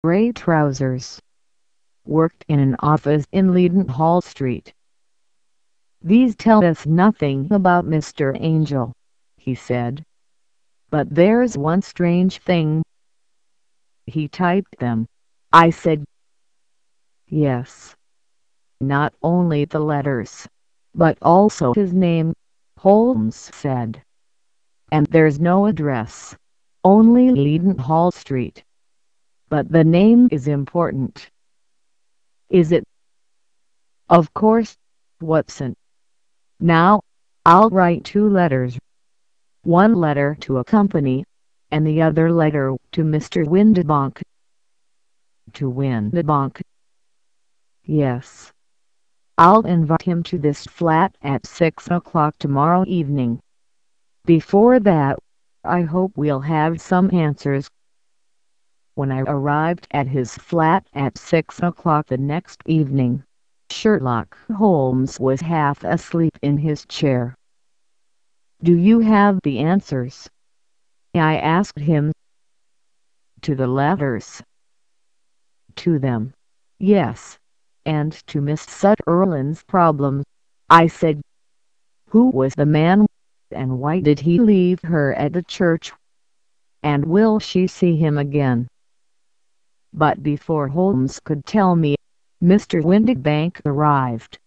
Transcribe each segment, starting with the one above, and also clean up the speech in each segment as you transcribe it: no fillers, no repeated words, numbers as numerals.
gray trousers, worked in an office in Leadenhall Street. "These tell us nothing about Mr. Angel," he said. "But there's one strange thing. He typed them," I said. "Yes. Not only the letters, but also his name," Holmes said. "And there's no address, only Leadenhall Street. But the name is important." "Is it?" "Of course, Watson. Now, I'll write 2 letters. One letter to a company, and the other letter to Mr. Windibank." "To Windibank?" "Yes. I'll invite him to this flat at 6 o'clock tomorrow evening. Before that, I hope we'll have some answers." When I arrived at his flat at 6 o'clock the next evening, Sherlock Holmes was half asleep in his chair. "Do you have the answers?" I asked him. "To the letters?" "To them, yes, and to Miss Sutherland's problem," I said. "Who was the man, and why did he leave her at the church? And will she see him again?" But before Holmes could tell me, Mr. Windibank arrived.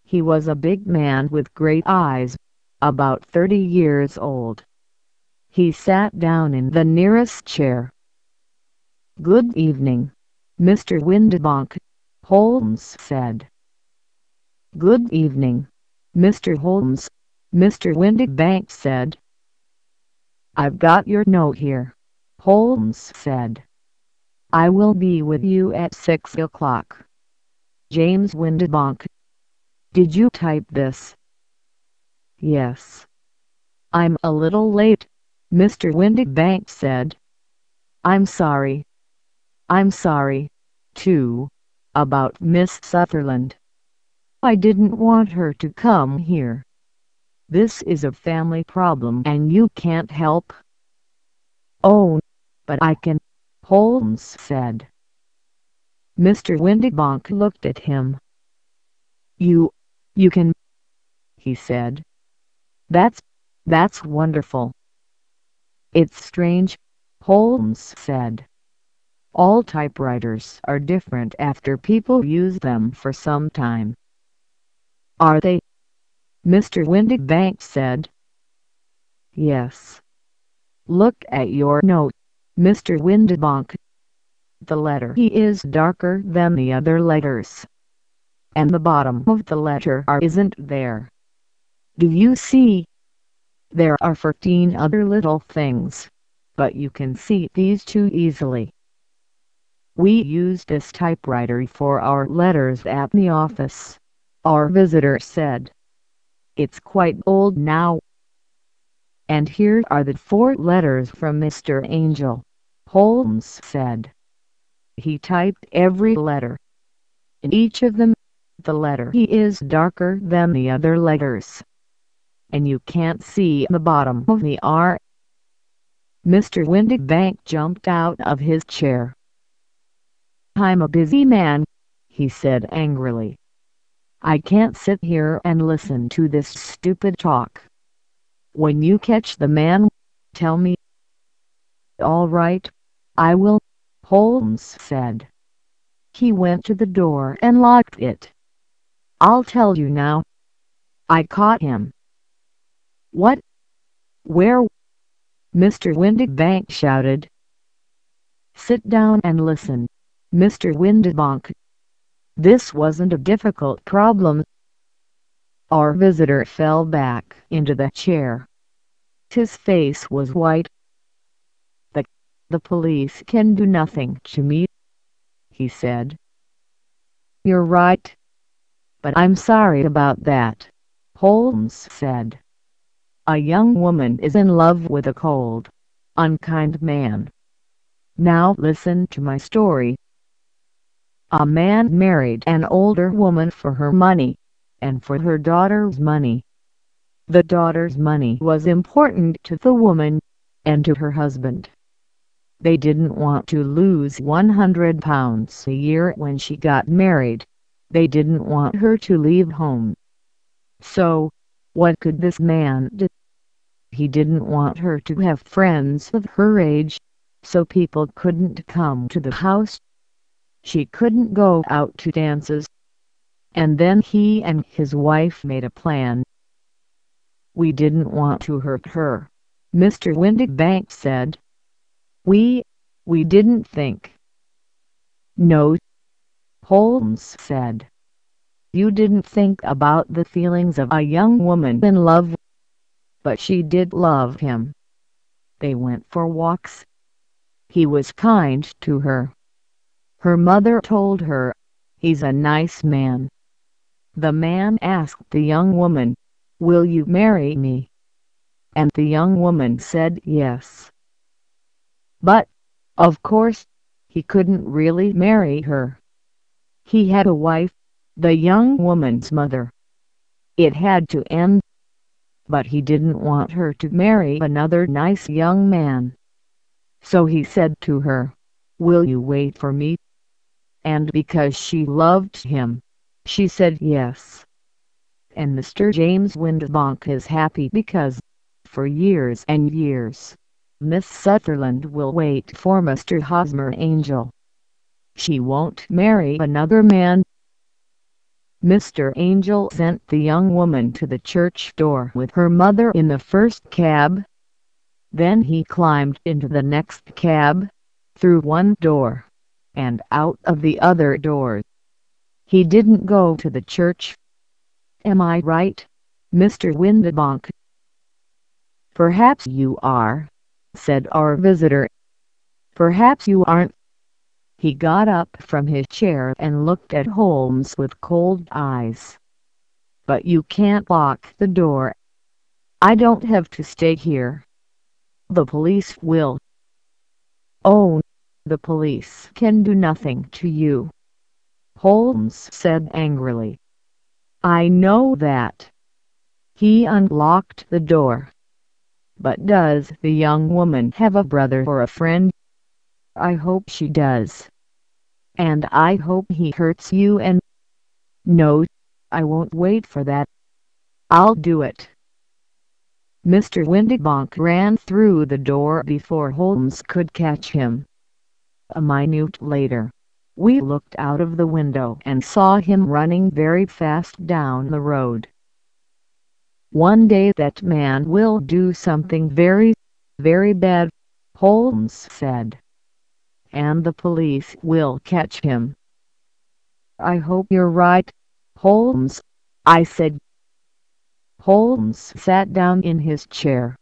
He was a big man with great eyes, about 30 years old. He sat down in the nearest chair. "Good evening, Mr. Windibank," Holmes said. "Good evening, Mr. Holmes," Mr. Windibank said. "I've got your note here," Holmes said. "I will be with you at 6 o'clock. James Windibank." "Did you type this?" "Yes. I'm a little late," Mr. Windibank said. I'm sorry, too, about Miss Sutherland. I didn't want her to come here. This is a family problem and you can't help." "Oh, but I can," Holmes said. Mr. Windibank looked at him. You can," he said. That's wonderful." "It's strange," Holmes said. "All typewriters are different after people use them for some time." "Are they?" Mr. Windibank said. "Yes. Look at your note, Mr. Windibank. The letter "he" is darker than the other letters, and the bottom of the letter "r" isn't there. Do you see? There are 14 other little things, but you can see these 2 easily. We use this typewriter for our letters at the office," our visitor said. "It's quite old now. And here are the 4 letters from Mr. Angel," Holmes said. "He typed every letter. In each of them, the letter "he" is darker than the other letters, and you can't see the bottom of the "r." Mr. Windibank jumped out of his chair. "I'm a busy man," he said angrily. "I can't sit here and listen to this stupid talk. When you catch the man, tell me." "All right, I will," Holmes said. He went to the door and locked it. "I'll tell you now. I caught him." "What? Where?" Mr. Windibank shouted. "Sit down and listen, Mr. Windibank. This wasn't a difficult problem." Our visitor fell back into the chair. His face was white. The police can do nothing to me," he said. "You're right. But I'm sorry about that," Holmes said. "A young woman is in love with a cold, unkind man. Now listen to my story. A man married an older woman for her money, and for her daughter's money. The daughter's money was important to the woman, and to her husband. They didn't want to lose £100 a year when she got married. They didn't want her to leave home. So, what could this man do? He didn't want her to have friends of her age, so people couldn't come to the house. She couldn't go out to dances. And then he and his wife made a plan. We didn't want to hurt her, Mr. Windibank said. We didn't think. No, Holmes said. You didn't think about the feelings of a young woman in love. But she did love him. They went for walks. He was kind to her. Her mother told her, "He's a nice man." The man asked the young woman, "Will you marry me?" And the young woman said yes. But, of course, he couldn't really marry her. He had a wife, the young woman's mother. It had to end. But he didn't want her to marry another nice young man. So he said to her, "Will you wait for me?" And because she loved him, she said yes. And Mr. James Windibank is happy because, for years and years, Miss Sutherland will wait for Mr. Hosmer Angel. She won't marry another man. Mr. Angel sent the young woman to the church door with her mother in the first cab. Then he climbed into the next cab, through one door, and out of the other door. He didn't go to the church. Am I right, Mr. Windibank? Perhaps you are, said our visitor. Perhaps you aren't. He got up from his chair and looked at Holmes with cold eyes. But you can't lock the door. I don't have to stay here. The police will. Oh, the police can do nothing to you, Holmes said angrily. I know that. He unlocked the door. But does the young woman have a brother or a friend? I hope she does. And I hope he hurts you and... No, I won't wait for that. I'll do it. Mr. Windibank ran through the door before Holmes could catch him. A minute later, we looked out of the window and saw him running very fast down the road. One day that man will do something very, very bad, Holmes said. And the police will catch him. I hope you're right, Holmes, I said. Holmes sat down in his chair.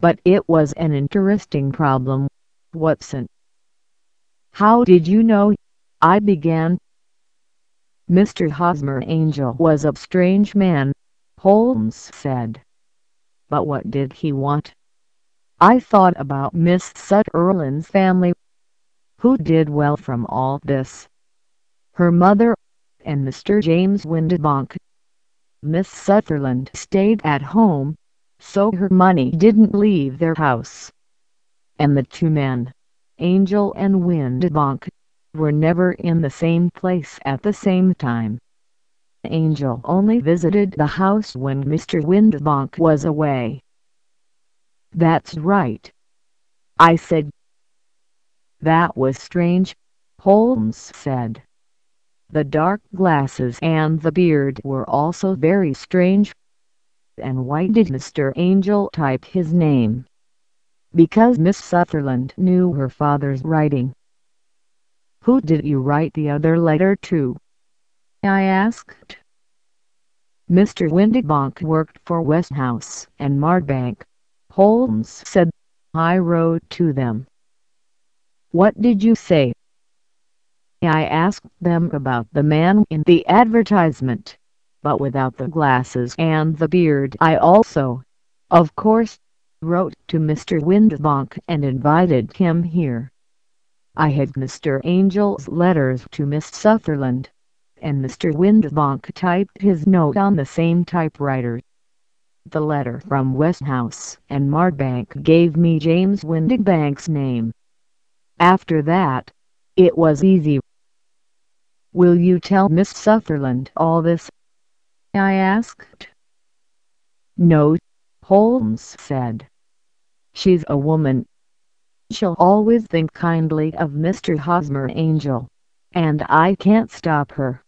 But it was an interesting problem, Watson. How did you know? I began. Mr. Hosmer Angel was a strange man, Holmes said. But what did he want? I thought about Miss Sutherland's family. Who did well from all this? Her mother, and Mr. James Windibank. Miss Sutherland stayed at home, so her money didn't leave their house. And the two men, Angel and Windibank, were never in the same place at the same time. Angel only visited the house when Mr. Windibank was away. That's right, I said. That was strange, Holmes said. The dark glasses and the beard were also very strange. And why did Mr. Angel type his name? Because Miss Sutherland knew her father's writing. Who did you write the other letter to? I asked. Mr. Windibank worked for Westhouse and Marbank, Holmes said. I wrote to them. What did you say? I asked them about the man in the advertisement, but without the glasses and the beard. I also, of course, wrote to Mr. Windibank and invited him here. I had Mr. Angel's letters to Miss Sutherland, and Mr. Windibank typed his note on the same typewriter. The letter from Westhouse and Marbank gave me James Windibank's name. After that, it was easy. "Will you tell Miss Sutherland all this?" I asked. "No," Holmes said. "She's a woman. She'll always think kindly of Mr. Hosmer Angel, and I can't stop her."